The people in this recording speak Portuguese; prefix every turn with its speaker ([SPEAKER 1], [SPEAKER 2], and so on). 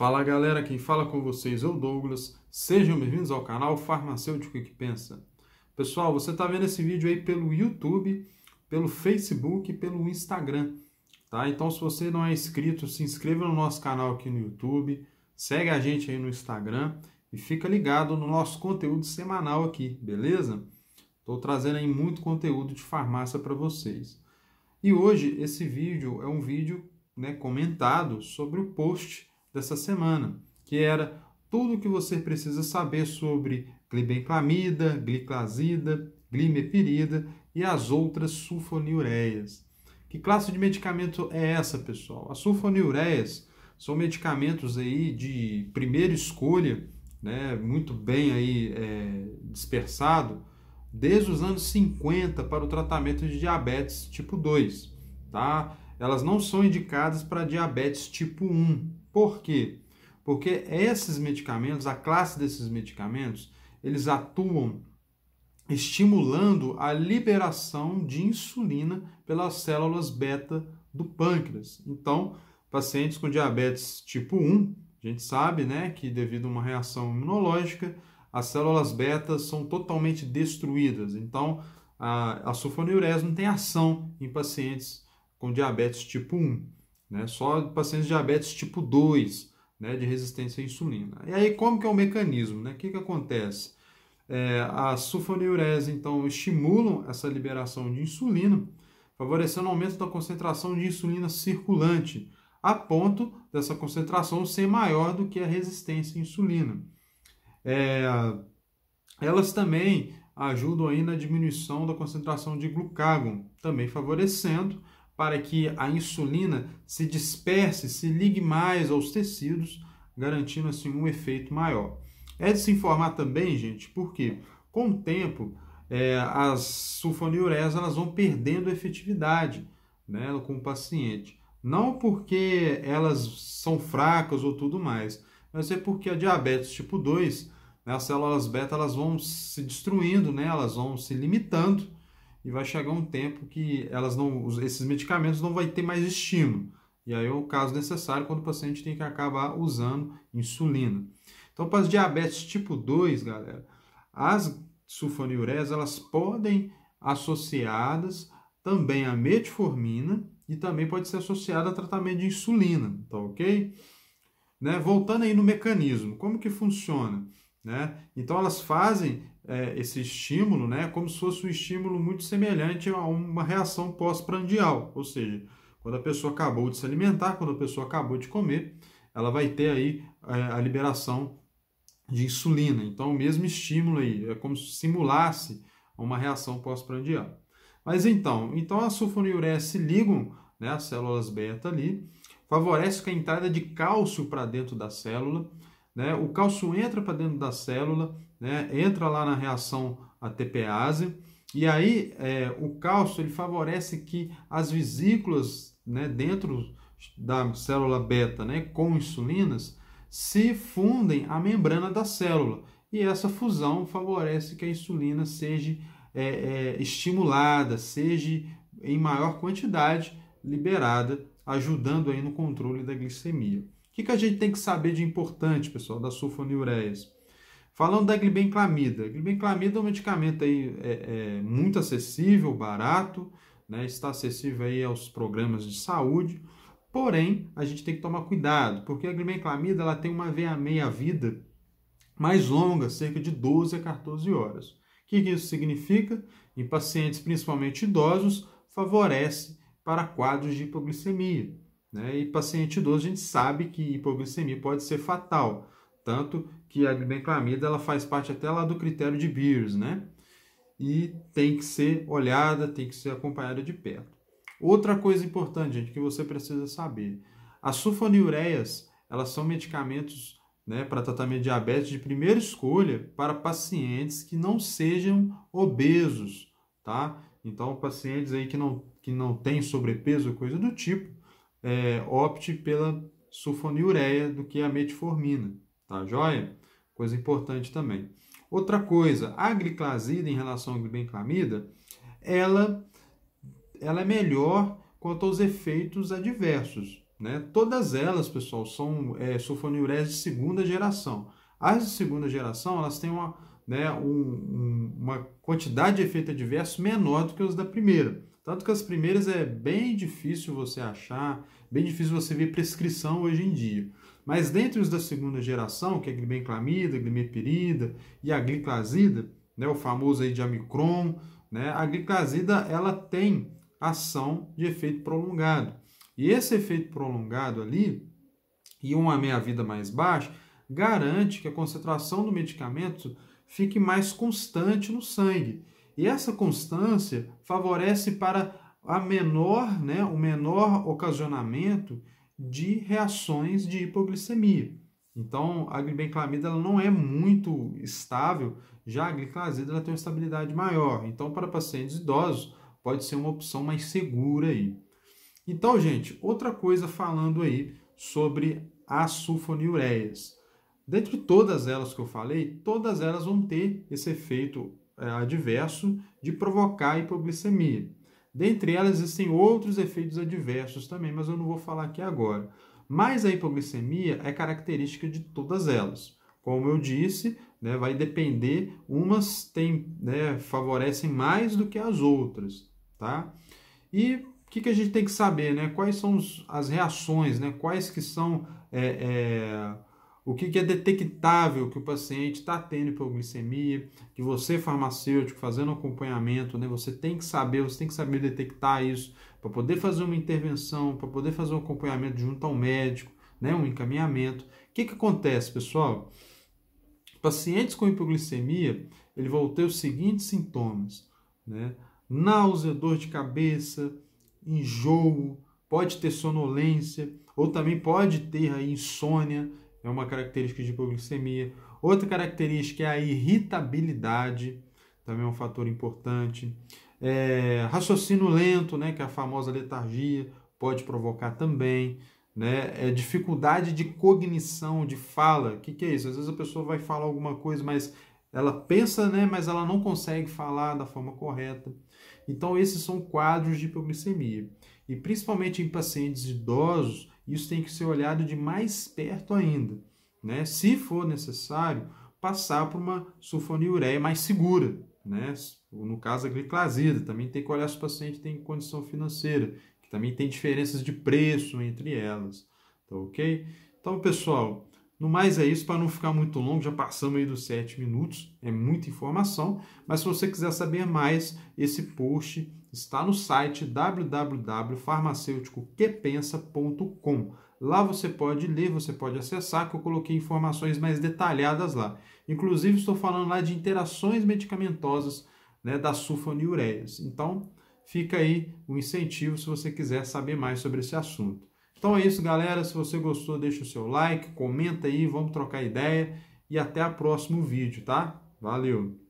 [SPEAKER 1] Fala galera, quem fala com vocês é o Douglas, sejam bem-vindos ao canal Farmacêutico que Pensa. Pessoal, você está vendo esse vídeo aí pelo YouTube, pelo Facebook e pelo Instagram, tá? Então se você não é inscrito, se inscreva no nosso canal aqui no YouTube, segue a gente aí no Instagram e fica ligado no nosso conteúdo semanal aqui, beleza? Estou trazendo aí muito conteúdo de farmácia para vocês. E hoje esse vídeo é um vídeo, comentado sobre o post dessa semana, que era tudo o que você precisa saber sobre glibenclamida, gliclazida, glimepirida e as outras sulfonilureias. Que classe de medicamento é essa, pessoal? As sulfonilureias são medicamentos aí de primeira escolha, muito bem aí dispersado, desde os anos 50 para o tratamento de diabetes tipo 2, tá? Elas não são indicadas para diabetes tipo 1. Por quê? Porque esses medicamentos, a classe desses medicamentos, eles atuam estimulando a liberação de insulina pelas células beta do pâncreas. Então, pacientes com diabetes tipo 1, a gente sabe, que devido a uma reação imunológica, as células beta são totalmente destruídas. Então, a sulfonilureas não tem ação em pacientes com diabetes tipo 1. Só pacientes de diabetes tipo 2, de resistência à insulina. E aí, como que é o mecanismo? O que acontece? As sulfonilureas, então, estimulam essa liberação de insulina, favorecendo o aumento da concentração de insulina circulante, a ponto dessa concentração ser maior do que a resistência à insulina. Elas também ajudam aí na diminuição da concentração de glucagon, também favorecendo para que a insulina se disperse, se ligue mais aos tecidos, garantindo assim um efeito maior. É de se informar também, gente, porque com o tempo as sulfonilureas elas vão perdendo efetividade, com o paciente. Não porque elas são fracas ou tudo mais, mas é porque a diabetes tipo 2, as células beta elas vão se destruindo, elas vão se limitando, e vai chegar um tempo que esses medicamentos não vai ter mais estímulo. E aí é o caso necessário quando o paciente tem que acabar usando insulina. Então, para as diabetes tipo 2, galera, as sulfonilureas elas podem associadas também à metformina e também pode ser associada a tratamento de insulina, tá ok? Voltando aí no mecanismo, como que funciona? Então, elas fazem esse estímulo, como se fosse um estímulo muito semelhante a uma reação pós-prandial, ou seja, quando a pessoa acabou de se alimentar, quando a pessoa acabou de comer, ela vai ter aí a liberação de insulina. Então, o mesmo estímulo aí, é como se simulasse uma reação pós-prandial. Mas então as sulfonilureas se ligam, às células beta ali, favorece a entrada de cálcio para dentro da célula, o cálcio entra para dentro da célula, entra lá na reação ATPase, e aí o cálcio ele favorece que as vesículas dentro da célula beta com insulinas se fundem à membrana da célula, e essa fusão favorece que a insulina seja estimulada, seja em maior quantidade liberada, ajudando aí no controle da glicemia. O que a gente tem que saber de importante, pessoal, das sulfonilureias? Falando da glibenclamida. Glibenclamida é um medicamento aí, muito acessível, barato, está acessível aí aos programas de saúde, porém, a gente tem que tomar cuidado, porque a glibenclamida ela tem uma meia-vida mais longa, cerca de 12 a 14 horas. O que isso significa? Em pacientes, principalmente idosos, favorece para quadros de hipoglicemia. E paciente idoso, a gente sabe que hipoglicemia pode ser fatal, tanto que a glibenclamida ela faz parte até lá do critério de Beers, e tem que ser olhada, tem que ser acompanhada de perto. Outra coisa importante, gente, que você precisa saber, as sulfonilureias, elas são medicamentos para tratamento de diabetes de primeira escolha para pacientes que não sejam obesos, tá? Então, pacientes aí que não têm sobrepeso, coisa do tipo, opte pela sulfonilureia do que a metformina, tá joia? Coisa importante também. Outra coisa, a gliclazida em relação à glibenclamida, ela é melhor quanto aos efeitos adversos, né? Todas elas, pessoal, são sulfonilureias de segunda geração. As de segunda geração, elas têm uma, né, uma quantidade de efeito adverso menor do que as da primeira. Tanto que as primeiras é bem difícil você achar, bem difícil você ver prescrição hoje em dia. Mas dentre os da segunda geração, que é a glibenclamida, glimepirida e a gliclazida, né, o famoso aí de Amicron, né, a gliclazida ela tem ação de efeito prolongado. E esse efeito prolongado ali, e uma meia-vida mais baixa, garante que a concentração do medicamento fique mais constante no sangue. E essa constância favorece para o menor ocasionamento de reações de hipoglicemia. Então, a glibenclamida ela não é muito estável, já a gliclazida ela tem uma estabilidade maior. Então, para pacientes idosos, pode ser uma opção mais segura aí. Então, gente, outra coisa falando aí sobre as sulfonilureias. Dentre todas elas que eu falei, todas elas vão ter esse efeito adverso de provocar hipoglicemia. Dentre elas existem outros efeitos adversos também, mas eu não vou falar aqui agora. Mas a hipoglicemia é característica de todas elas. Como eu disse, né, vai depender, umas favorecem mais do que as outras, tá? E o que a gente tem que saber, né? Quais são as reações, né? Quais que são o que é detectável que o paciente está tendo hipoglicemia, que você, farmacêutico, fazendo acompanhamento, né, você tem que saber detectar isso para poder fazer uma intervenção, para poder fazer um acompanhamento junto ao médico, né, um encaminhamento. O que acontece, pessoal? Pacientes com hipoglicemia, ele vão ter os seguintes sintomas, né? Náusea, dor de cabeça, enjoo, pode ter sonolência, ou também pode ter aí insônia, é uma característica de hipoglicemia. Outra característica é a irritabilidade, também é um fator importante. Raciocínio lento, né, que é a famosa letargia, pode provocar também. Né? Dificuldade de cognição, de fala. O que é isso? Às vezes a pessoa vai falar alguma coisa, mas ela pensa, né, mas ela não consegue falar da forma correta. Então, esses são quadros de hipoglicemia. E principalmente em pacientes idosos, isso tem que ser olhado de mais perto ainda, né? Se for necessário, passar por uma sulfonilureia mais segura, né? No caso, a gliclazida. Também tem que olhar se o paciente tem condição financeira, que também tem diferenças de preço entre elas, tá ok? Então, pessoal, no mais é isso, para não ficar muito longo, já passamos aí dos 7 minutos, é muita informação, mas se você quiser saber mais, esse post está no site www.farmaceuticoquepensa.com. Lá você pode ler, você pode acessar, que eu coloquei informações mais detalhadas lá. Inclusive, estou falando lá de interações medicamentosas, né, das sulfonilureias. Então, fica aí o incentivo se você quiser saber mais sobre esse assunto. Então é isso, galera. Se você gostou, deixa o seu like, comenta aí, vamos trocar ideia e até o próximo vídeo, tá? Valeu!